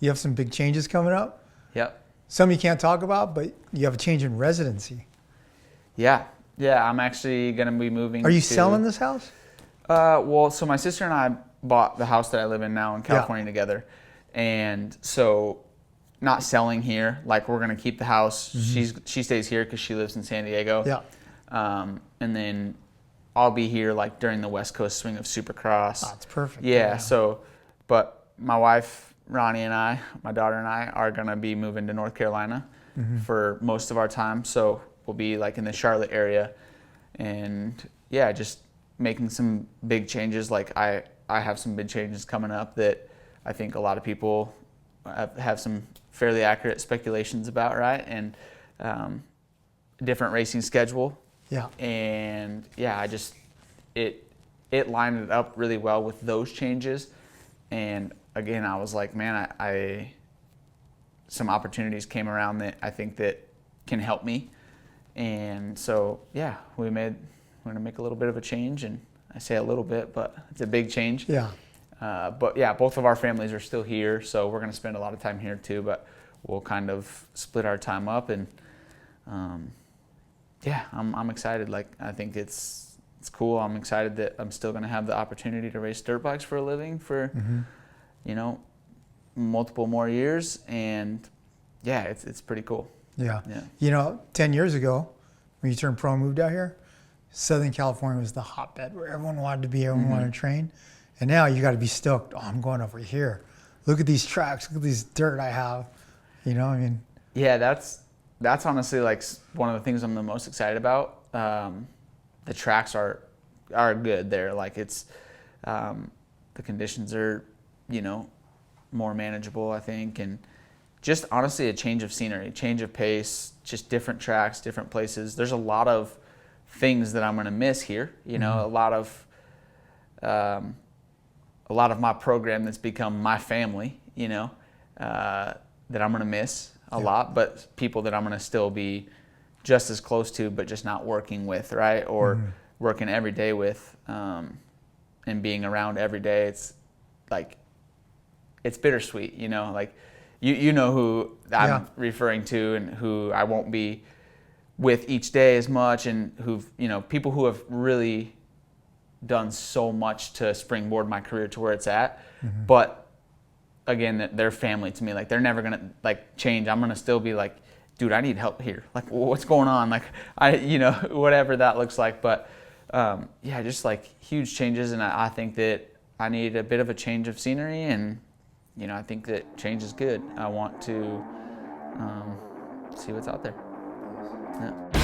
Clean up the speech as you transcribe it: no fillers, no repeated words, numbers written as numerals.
You have some big changes coming up. Yep. Some you can't talk about, but you have a change in residency. Yeah. Yeah, I'm actually going to be moving. Are you selling this house? Well, so my sister and I bought the house that I live in now in California together. And so not selling here, like we're going to keep the house. She stays here because she lives in San Diego. Yeah. And then I'll be here like during the West Coast swing of Supercross. Oh, it's perfect. Yeah, so, but my wife, Ronnie, and I, my daughter and I are going to be moving to North Carolina for most of our time. So we'll be like in the Charlotte area. And yeah, just making some big changes. Like I have some big changes coming up that I think a lot of people have some fairly accurate speculations about, right? And different racing schedule. Yeah. And yeah, it lined it up really well with those changes. And again, I was like, man, I some opportunities came around that I think that can help me. And so yeah, we're gonna make a little bit of a change, and I say a little bit, but it's a big change. Yeah. But yeah, both of our families are still here, so we're gonna spend a lot of time here too. But we'll kind of split our time up, and yeah, I'm excited. Like I think it's cool. I'm excited that I'm still gonna have the opportunity to race dirt bikes for a living for you know, multiple more years, and yeah, it's pretty cool. Yeah. Yeah. You know, 10 years ago, when you turned pro and moved out here, Southern California was the hotbed where everyone wanted to be, everyone wanted to train. And now you got to be stoked. Oh, I'm going over here. Look at these tracks. Look at these dirt I have. You know, I mean. Yeah, that's honestly like one of the things I'm the most excited about. The tracks are good there. Like it's the conditions are, you know, more manageable, I think, and just honestly a change of scenery, change of pace, just different tracks, different places. There's a lot of things that I'm going to miss here. You know, a lot of my program that's become my family. You know, that I'm going to miss a lot, but people that I'm going to still be just as close to, but just not working with, right? Or working every day with, and being around every day. It's like, it's bittersweet, you know, like you know who I'm referring to and who I won't be with each day as much, and who've, you know, people who have really done so much to springboard my career to where it's at. But again, they're family to me. Like they're never gonna like change. I'm gonna still be like, dude, I need help here. Like what's going on? Like you know, whatever that looks like. But yeah, just like huge changes. And I think that I need a bit of a change of scenery, and you know, I think that change is good. I want to see what's out there. Yeah.